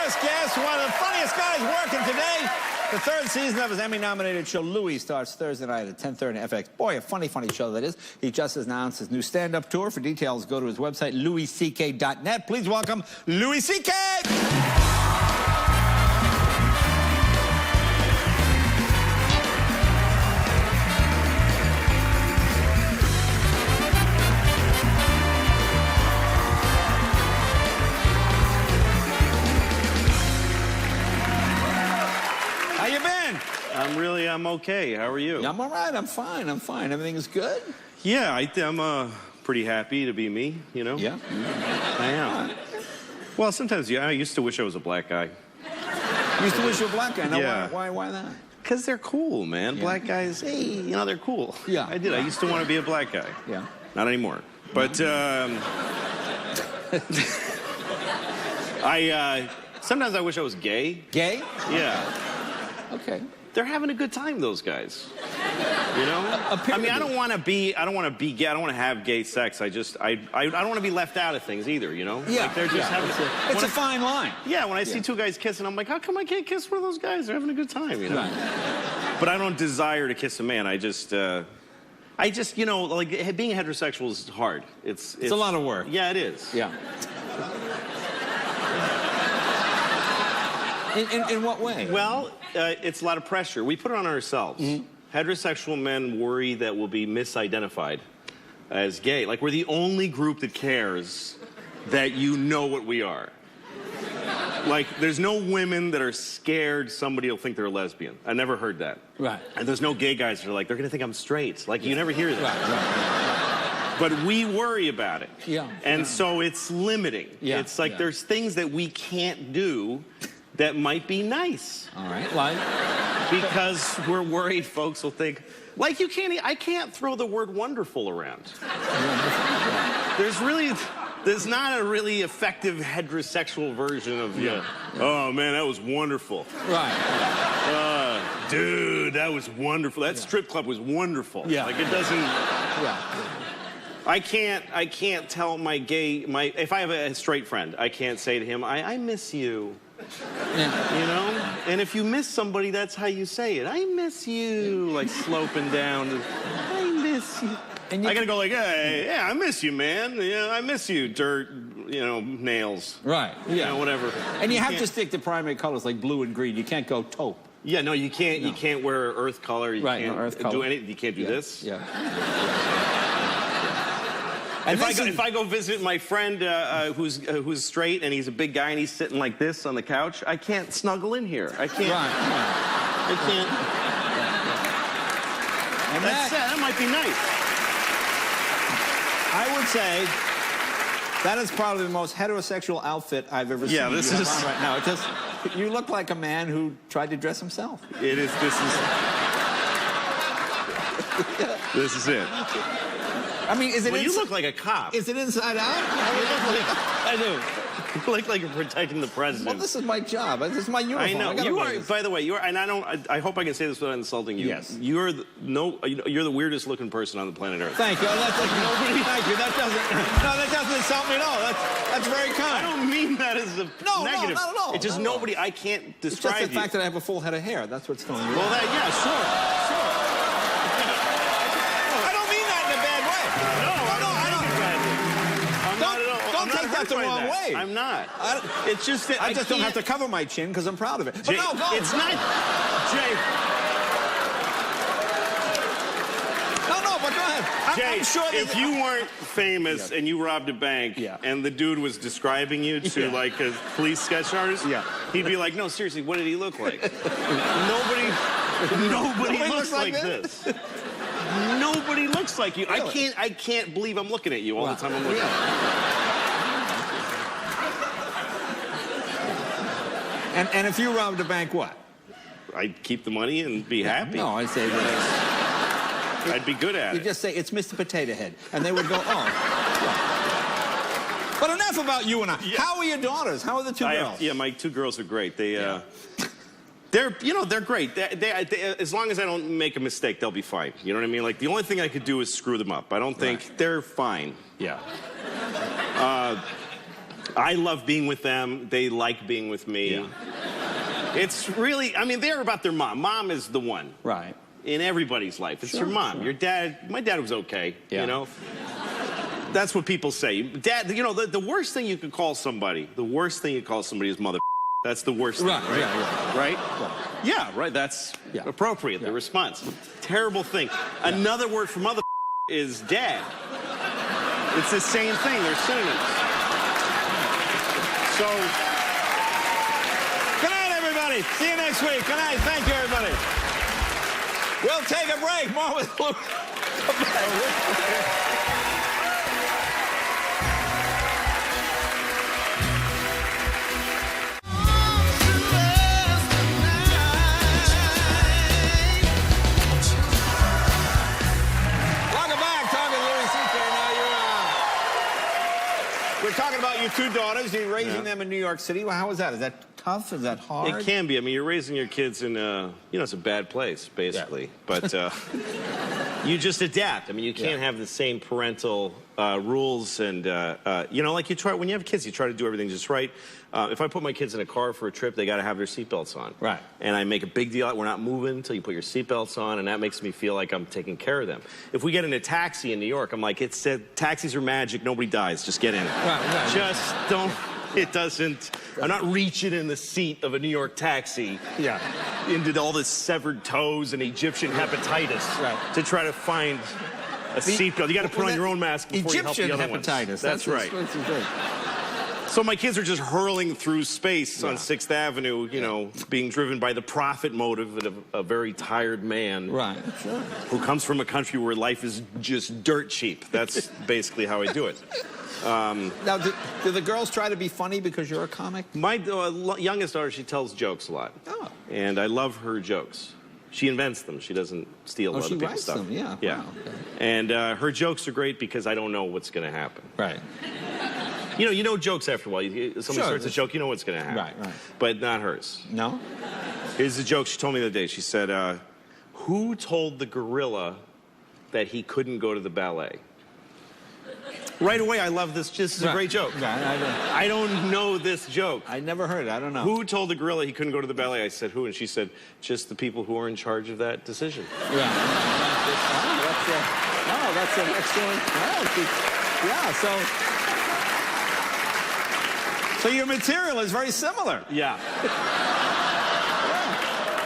first guest, one of the funniest guys working today. The third season of his Emmy-nominated show, Louis, starts Thursday night at 10:30 on FX. Boy, a funny, funny show that is. He just announced his new stand-up tour. For details, go to his website, louisck.net. Please welcome Louis C.K. How you been? I'm okay. How are you? Yeah, I'm all right. I'm fine. Everything is good? Yeah, I'm pretty happy to be me, you know? Yeah. I am. Well, sometimes, yeah, I used to wish I was a black guy. You used to wish you were a black guy. Now, Yeah. why that? Because they're cool, man. Yeah. Black guys, hey, you know, they're cool. Yeah. I did. I used to want to be a black guy. Yeah. Not anymore. But, sometimes I wish I was gay. Gay? Yeah. Okay. They're having a good time, those guys. You know? I mean, I don't want to be gay. I don't want to have gay sex. I don't want to be left out of things either, you know? Yeah. Like they're just having It's a fine line. Yeah, when I see two guys kissing, I'm like, how come I can't kiss one of those guys? They're having a good time, you know? Right. But I don't desire to kiss a man. I just, you know, like, being heterosexual is hard. It's a lot of work. Yeah, it is. Yeah. In what way? Well, it's a lot of pressure. We put it on ourselves. Mm-hmm. Heterosexual men worry that we'll be misidentified as gay. Like, we're the only group that cares that you know what we are. Like, there's no women that are scared somebody will think they're a lesbian. I never heard that. Right. And there's no gay guys that are like, they're going to think I'm straight. Like, you never hear that. Right. But we worry about it. Yeah. And so it's limiting. Yeah. It's like there's things that we can't do that might be nice. All right, like? Because we're worried folks will think, like, I can't throw the word wonderful around. There's not a really effective heterosexual version of, oh man, that was wonderful. Right. Dude, that was wonderful. That strip club was wonderful. Yeah. Like, it doesn't... Yeah. I can't tell if I have a straight friend, I can't say to him, I miss you. Yeah. You know? And if you miss somebody, that's how you say it. I miss you. Like, sloping down. I miss you. And I gotta go like, hey, yeah, I miss you, man. Yeah, I miss you, dirt, you know, nails. Right. Yeah. You know, whatever. And you have to stick to primary colors like blue and green. You can't go taupe. Yeah, no, you can't. No. You can't wear earth color. You right, can't no, earth color. do anything. You can't do this. Yeah. And if I go visit my friend who's straight and he's a big guy and he's sitting like this on the couch, I can't snuggle in here. I can't. Right. I can't. And that might be nice. I would say that is probably the most heterosexual outfit I've ever seen. Yeah, this you is on right now. You look like a man who tried to dress himself. It is. This is it. I mean, is it? Well, you look like a cop. Is it inside out? I do. You look like you're protecting the president. Well, this is my job. This is my uniform. I know. You are. By the way, you are, and I hope I can say this without insulting you. Yes. You're the weirdest looking person on the planet Earth. Thank you. Thank you. That doesn't insult me at all. That's very kind. I don't mean that as a negative. No, not at all. It's just nobody. I can't describe it's just the fact that I have a full head of hair. That's what's going on. Well, sure. Don't take that the wrong way. I'm not. It's just that I just don't have to cover my chin because I'm proud of it. But Jay, no, go. It's not, Jay. No, but go ahead. Jay, I'm sure if you weren't famous and you robbed a bank and the dude was describing you to like a police sketch artist, he'd be like, no, seriously, what did he look like? Nobody looks like this. Nobody looks like you. Really? I can't believe I'm looking at you all the time I'm looking at you. And if you robbed a bank, what? I'd keep the money and be happy. No, I'd say that. I'd be good at it. You'd just say, it's Mr. Potato Head. And they would go, oh. But enough about you and I. Yeah. How are your daughters? How are the two girls? My two girls are great. They're great. As long as I don't make a mistake, they'll be fine. You know what I mean? Like, the only thing I could do is screw them up. I don't think they're fine. Yeah. I love being with them. They like being with me. Yeah. It's really, I mean, they're about their mom. Mom is the one. Right. In everybody's life. It's your mom. Your dad, my dad was okay, you know? That's what people say. Dad, you know, the worst thing you could call somebody, is mother. That's the worst thing, right? Right? Yeah, right. That's appropriate, the response. Terrible thing. Another word for mother is dad. It's the same thing. They're synonyms. So, good night, everybody. See you next week. Good night. Thank you, everybody. We'll take a break. More with Lou. We're talking about your two daughters. You're raising them in New York City. Well, how is that? Is that tough? Is that hard? it can be. I mean, you're raising your kids in, you know, it's a bad place, basically. But you just adapt. I mean, you can't have the same parental rules and, you know, like you try, when you have kids, you try to do everything just right. If I put my kids in a car for a trip, they got to have their seatbelts on. Right. And I make a big deal out, we're not moving until you put your seatbelts on, and that makes me feel like I'm taking care of them. If we get in a taxi in New York, I'm like, taxis are magic, nobody dies, just get in. Right. Just don't, it doesn't, I'm not reaching in the seat of a New York taxi into all the severed toes and Egyptian hepatitis to try to find a seatbelt. You got to put on your own mask before you help the other ones. Egyptian hepatitis. That's right. So my kids are just hurling through space on 6th Avenue, you know, being driven by the profit motive of a very tired man. Right. Who comes from a country where life is just dirt cheap. That's basically how I do it. Now, do the girls try to be funny because you're a comic? My youngest daughter, she tells jokes a lot. Oh. And I love her jokes. She invents them. She doesn't steal other people's stuff. Them, yeah. Yeah. Wow, okay. And her jokes are great because I don't know what's going to happen. Right. You know jokes after a while. Somebody starts a joke, you know what's going to happen. Right. But not hers. No? Here's the joke she told me the other day. She said, who told the gorilla that he couldn't go to the ballet? Right away, I love this. This is a great joke. I don't know this joke. I never heard it. I don't know. Who told the gorilla he couldn't go to the ballet? I said, who? And she said, just the people who are in charge of that decision. That's an excellent... So your material is very similar. Yeah.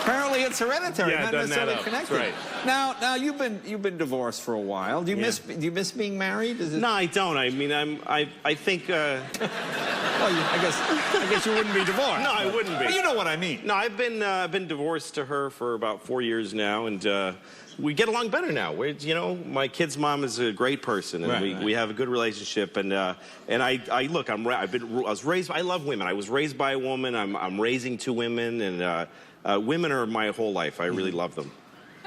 Apparently it's hereditary, not necessarily connected. That's right. Now you've been divorced for a while. Do you miss being married? No, I don't. I mean, I think. Well, I guess you wouldn't be divorced. No, I wouldn't be. But you know what I mean. No, I've been divorced to her for about 4 years now, and we get along better now. You know, my kid's mom is a great person, and we have a good relationship. And I look, I was raised. I love women. I was raised by a woman. I'm raising 2 women, and women are my whole life. I really love them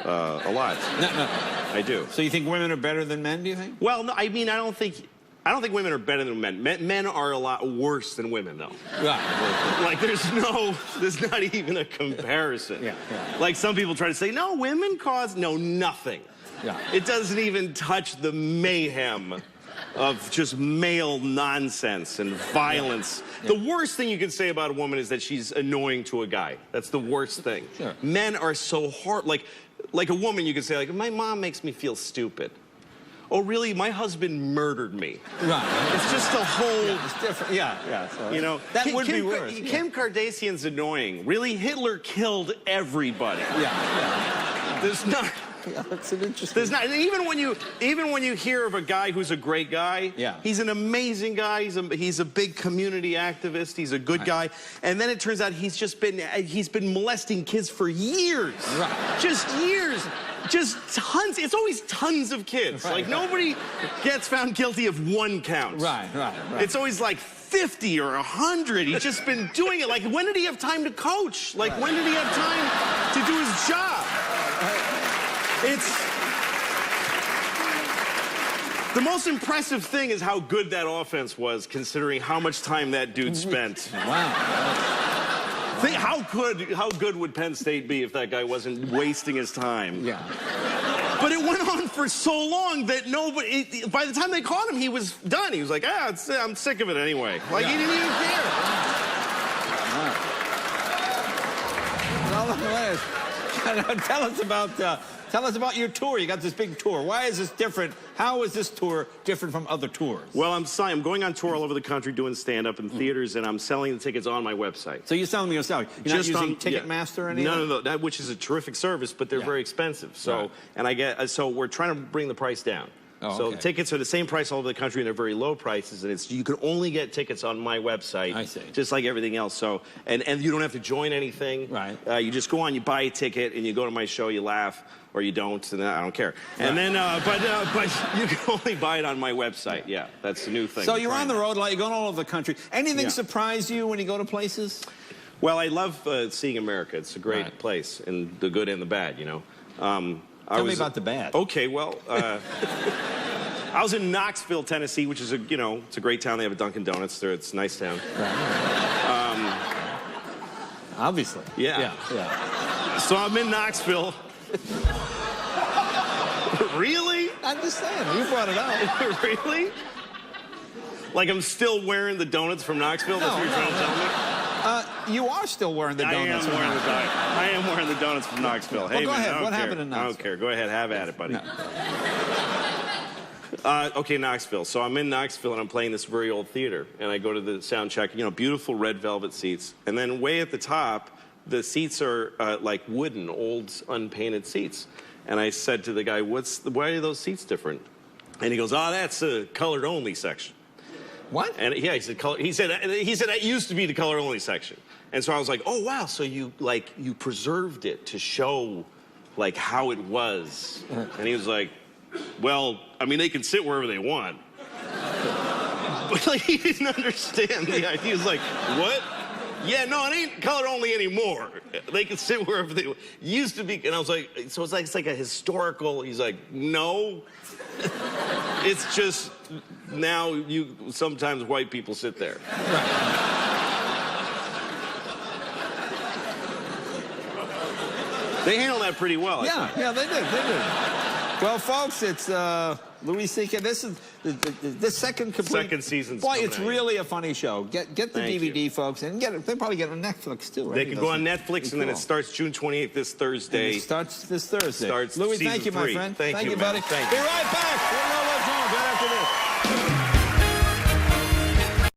a lot. No. I do. So you think women are better than men? Do you think? Well, no. I mean, I don't think women are better than men. Men are a lot worse than women, though. Right. Like, there's not even a comparison. Yeah. Like, some people try to say, no, women cause, nothing. Yeah. It doesn't even touch the mayhem of just male nonsense and violence. The worst thing you can say about a woman is that she's annoying to a guy. That's the worst thing. Sure. Men are so hard. Like a woman, you could say, like, my mom makes me feel stupid. Oh, really? My husband murdered me. Right. It's just a whole... Yeah, it's different. Yeah. So you know, that would be worse. Kim Kardashian's annoying. Really? Hitler killed everybody. Yeah. There's not... Yeah, that's an interesting... There's not... Even when you hear of a guy who's a great guy, he's an amazing guy. He's a big community activist. He's a good guy. And then it turns out he's been molesting kids for years. Right. Just years. Just tons. It's always tons of kids. Like, nobody gets found guilty of 1 count. Right. It's always like 50 or 100. He's just been doing it. Like, when did he have time to coach? Like, when did he have time to do his job? The most impressive thing is how good that offense was, considering how much time that dude spent. Wow. Think how good would Penn State be if that guy wasn't wasting his time? Yeah. But it went on for so long that nobody, by the time they caught him, he was done. He was like, I'm sick of it anyway. Like, he didn't even care. Tell us about your tour. You got this big tour. Why is this different? How is this tour different from other tours? Well, I'm going on tour all over the country doing stand-up in theaters, and I'm selling the tickets on my website. So you're selling them yourself? You're Just not using Ticketmaster or anything? No, that, which is a terrific service, but they're very expensive. So, so we're trying to bring the price down. Oh, so okay. the tickets are the same price all over the country, and they're very low prices, and you can only get tickets on my website. I see. Just like everything else. So, and you don't have to join anything. Right. You just go on, you buy a ticket, and you go to my show, you laugh, or you don't, and I don't care. And then, but you can only buy it on my website. Yeah, that's the new thing. So you're on the road, like you're going all over the country. Anything Yeah. surprise you when you go to places? Well, I love seeing America. It's a great place, and the good and the bad, you know. Tell me about the bad. Okay, well, I was in Knoxville, Tennessee, which is it's a great town. They have a Dunkin' Donuts there. It's a nice town. Obviously. Yeah. So I'm in Knoxville. Really? I'm just saying. You brought it up. Really? Like I'm still wearing the donuts from Knoxville? That's what you're trying to tell me? You are still wearing the donuts. I am wearing the donuts from Knoxville. Hey, go man, ahead. I don't What care. happened in I don't Knoxville? care. Go ahead. Have at it, buddy. No. Okay, Knoxville. So I'm in Knoxville, and I'm playing this very old theater. And I go to the sound check, beautiful red velvet seats. And then way at the top, the seats are like wooden, old, unpainted seats. And I said to the guy, why are those seats different? And he goes, that's a colored-only section. What? And yeah, he said, he said that used to be the color-only section. And so I was like, oh, wow, so you preserved it to show, like, how it was. And he was like, well, I mean, they can sit wherever they want. But, like, he didn't understand the idea. He was like, what? Yeah, no, it ain't color-only anymore. They can sit wherever they want. Used to be, and I was like, so it's like a historical, he's like, no. It's just, now sometimes white people sit there. They handle that pretty well. Yeah, they did. Well, folks, it's Louis C.K. This is the second complete. Second season's Boy, coming it's out. really a funny show. Get the Thank DVD, you. folks, and get it. They probably get it on Netflix too, right? They can go on Netflix, and then it starts June 28th this Thursday. It starts this Thursday. Starts Louis, season thank you, my 3. friend. Thank you, buddy. man. Thank Be you. right back. We'll know what's wrong right after this.